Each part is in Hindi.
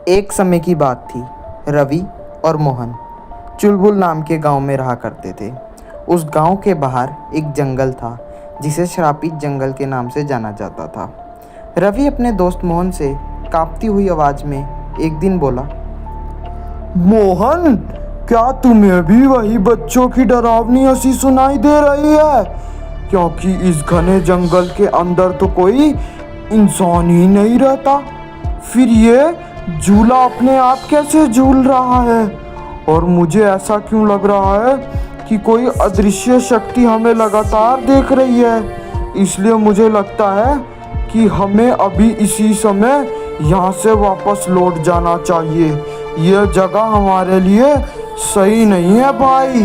एक समय की बात थी। रवि और मोहन चुलबुल नाम के गांव में रहा करते थे। उस गांव के बाहर एक जंगल था जिसे श्रापित जंगल के नाम से जाना जाता था। रवि अपने दोस्त मोहन से कांपती हुई आवाज़ में एक दिन बोला, मोहन, क्या तुम्हें भी वही बच्चों की डरावनी हंसी सुनाई दे रही है? क्योंकि इस घने जंगल के अंदर तो कोई इंसान ही नहीं रहता। फिर ये झूला अपने आप कैसे झूल रहा है? और मुझे ऐसा क्यों लग रहा है कि कोई अदृश्य शक्ति हमें लगातार देख रही है। इसलिए मुझे लगता है कि हमें अभी इसी समय यहाँ से वापस लौट जाना चाहिए। यह जगह हमारे लिए सही नहीं है भाई।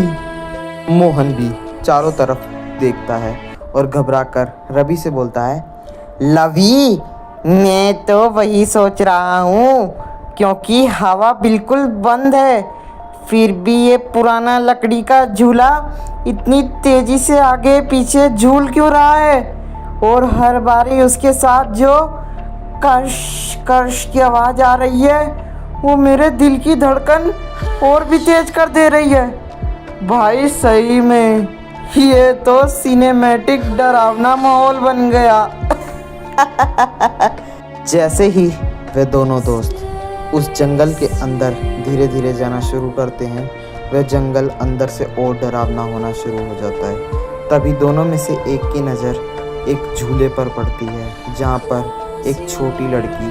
मोहन भी चारों तरफ देखता है और घबराकर रवि से बोलता है, लवी, मैं तो वही सोच रहा हूँ, क्योंकि हवा बिल्कुल बंद है, फिर भी ये पुराना लकड़ी का झूला इतनी तेजी से आगे पीछे झूल क्यों रहा है? और हर बारी उसके साथ जो कर्श कर्श की आवाज़ आ रही है वो मेरे दिल की धड़कन और भी तेज कर दे रही है। भाई सही में ये तो सिनेमैटिक डरावना माहौल बन गया। जैसे ही वे दोनों दोस्त उस जंगल के अंदर धीरे धीरे जाना शुरू करते हैं, वह जंगल अंदर से और डरावना होना शुरू हो जाता है। तभी दोनों में से एक की नज़र एक झूले पर पड़ती है, जहाँ पर एक छोटी लड़की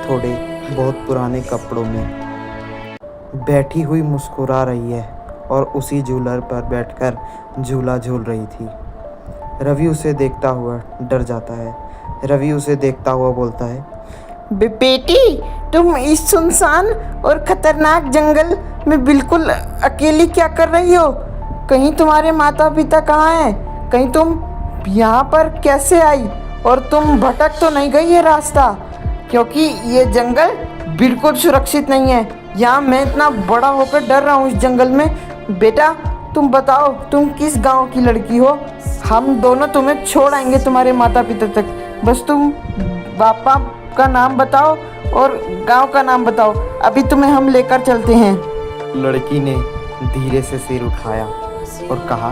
थोड़े बहुत पुराने कपड़ों में बैठी हुई मुस्कुरा रही है और उसी झूलर पर बैठकर झूला झूल रही थी। रवि उसे देखता हुआ डर जाता है। रवि उसे देखता हुआ बोलता है, बेटी, तुम इस सुनसान और खतरनाक जंगल में बिल्कुल अकेली क्या कर रही हो? कहीं तुम्हारे माता पिता कहाँ हैं? कहीं तुम यहाँ पर कैसे आई? और तुम भटक तो नहीं गई ये रास्ता? क्योंकि ये जंगल बिल्कुल सुरक्षित नहीं है। यहाँ मैं इतना बड़ा होकर डर रहा हूँ इस जंगल में। बेटा, तुम बताओ, तुम किस गांव की लड़की हो? हम दोनों तुम्हें छोड़ आएंगे तुम्हारे माता पिता तक। बस तुम पापा का नाम बताओ और गांव का नाम बताओ, अभी तुम्हें हम लेकर चलते हैं। लड़की ने धीरे से सिर उठाया और कहा,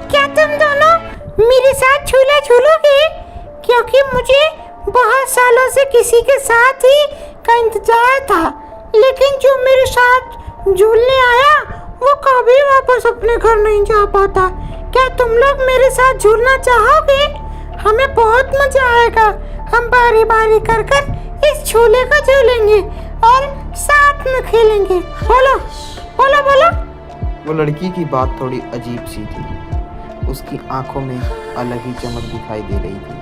क्या तुम दोनों मेरे साथ झूला झूलोगे? क्योंकि मुझे बहुत सालों से किसी के साथ ही का इंतजार था, लेकिन जो मेरे साथ झूलने आया वो कभी वापस अपने घर नहीं जा पाता। क्या तुम लोग मेरे साथ झूलना चाहोगे? हमें बहुत मजा आएगा। हम बारी बारी कर कर इस झूले को झूलेंगे और साथ में खेलेंगे। बोलो बोलो बोलो। वो लड़की की बात थोड़ी अजीब सी थी। उसकी आंखों में अलग ही चमक दिखाई दे रही थी।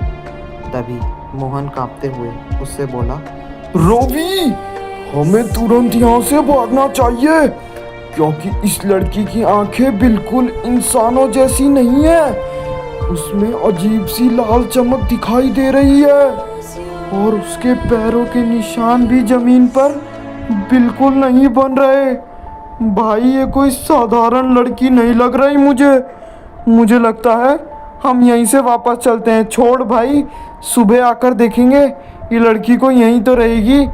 तभी मोहन कांपते हुए उससे बोला, रवि, हमें तुरंत यहाँ से भागना चाहिए, क्योंकि इस लड़की की आंखें बिल्कुल इंसानों जैसी नहीं है। उसमें अजीब सी लाल चमक दिखाई दे रही है और उसके पैरों के निशान भी जमीन पर बिल्कुल नहीं बन रहे। भाई, ये कोई साधारण लड़की नहीं लग रही मुझे लगता है हम यहीं से वापस चलते हैं। छोड़ भाई, सुबह आकर देखेंगे। ये लड़की को यहीं तो रहेगी।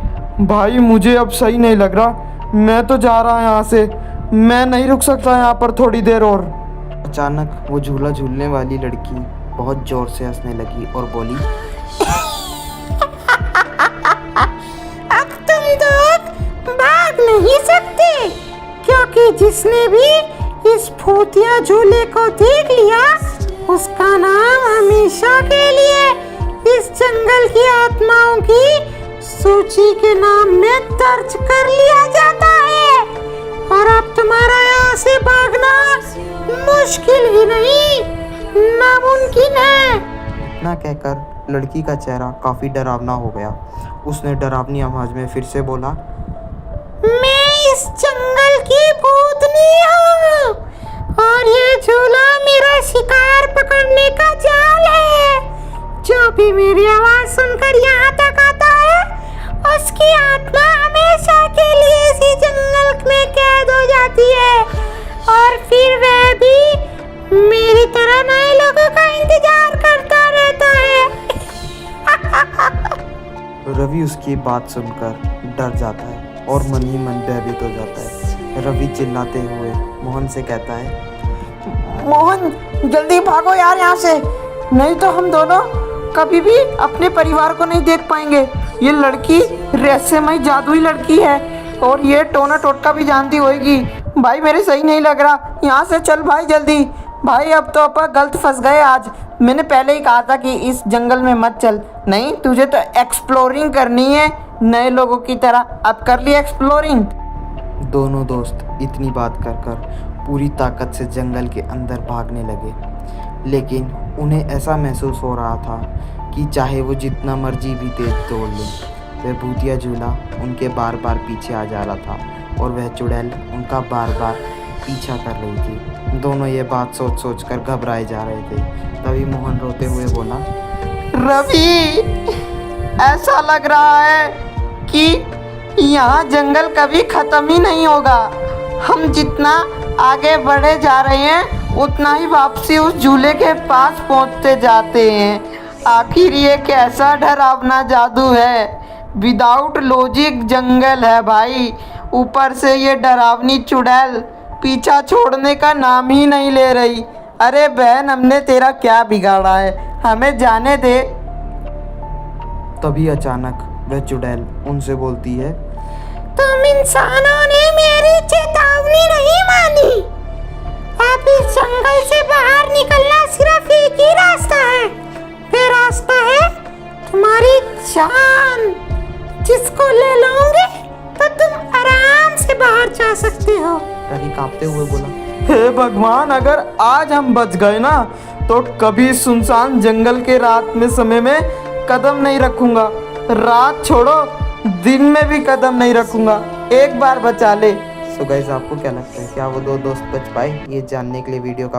भाई, मुझे अब सही नहीं लग रहा। मैं तो जा रहा यहाँ से। मैं नहीं रुक सकता यहाँ पर थोड़ी देर और। अचानक वो झूला झूलने वाली लड़की बहुत जोर से हंसने लगी और बोली, अब तुम लोग भाग नहीं सकते, क्योंकि जिसने भी इस भूतिया झूले को देख लिया उसका नाम हमेशा के लिए इस जंगल की आत्माओं की सूची के नाम में दर्ज कर लिया जाता है। और अब तुम्हारा यहाँ से भागना मुश्किल ही नहीं, नामुमकिन है। इतना कहकर लड़की का चेहरा काफी डरावना हो गया। उसने डरावनी आवाज में फिर से बोला, मैं इस जंगल की भूतनी हूँ और ये झूला मेरा शिकार पकड़ने का जाल है। जो भी मेरी आवाज सुनकर यहाँ तक आता है उसकी आत्मा हमेशा के लिए इसी जंगल में कैद हो जाती है, और फिर वह भी मेरी तरह नए लोगों का इंतजार करता रहता है। रवि रवि उसकी बात सुनकर डर जाता है और मन ही मन भयभीत हो जाता है। रवि चिल्लाते हुए मोहन से कहता है, मोहन जल्दी भागो यार यहाँ से, नहीं तो हम दोनों कभी भी अपने परिवार को नहीं देख पाएंगे। ये लड़की रहस्यमय जादुई लड़की है और ये टोना टोटका भी जानती होगी। भाई मेरे सही नहीं लग रहा, यहाँ से चल भाई जल्दी। भाई अब तो अपन गलत फंस गए आज। मैंने पहले ही कहा था कि इस जंगल में मत चल। नहीं, तुझे तो एक्सप्लोरिंग करनी है नए लोगों की तरह। अब कर ली एक्सप्लोरिंग। दोनों दोस्त इतनी बात कर कर पूरी ताकत से जंगल के अंदर भागने लगे, लेकिन उन्हें ऐसा महसूस हो रहा था कि चाहे वो जितना मर्जी भी तेज दौड़ लें, वह भूतिया झूला उनके बार बार पीछे आ जा रहा था और वह चुड़ैल उनका बार बार पीछा कर रही थी। दोनों ये बात सोच सोच कर घबराए जा रहे थे। तभी मोहन रोते हुए बोला, रवि ऐसा लग रहा है कि यहाँ जंगल कभी ख़त्म ही नहीं होगा। हम जितना आगे बढ़े जा रहे हैं उतना ही वापसी उस झूले के पास पहुँचते जाते हैं। आखिर ये कैसा डरावना जादू है। विदाउट लॉजिक जंगल है भाई, ऊपर से ये डरावनी चुड़ैल पीछा छोड़ने का नाम ही नहीं ले रही। अरे बहन, हमने तेरा क्या बिगाड़ा है, हमें जाने दे। तभी अचानक वह चुड़ैल उनसे बोलती है, तुम इंसानों ने मेरी चेतावनी नहीं मानी। अब इस जंगल से बाहर निकलना सिर्फ एक ही रास्ता है। फिर रास्ता है तुम्हारी जान। जिसको ले लोगे तो तुम आराम से बाहर जा सकते हो। रवि कांपते हुए बोला, हे भगवान, अगर आज हम बच गए ना तो कभी सुनसान जंगल के रात में समय में कदम नहीं रखूंगा। रात छोड़ो, दिन में भी कदम नहीं रखूंगा। एक बार बचा ले। सो गाइस, आपको क्या लगता है, क्या वो दो दोस्त बच पाए? ये जानने के लिए वीडियो का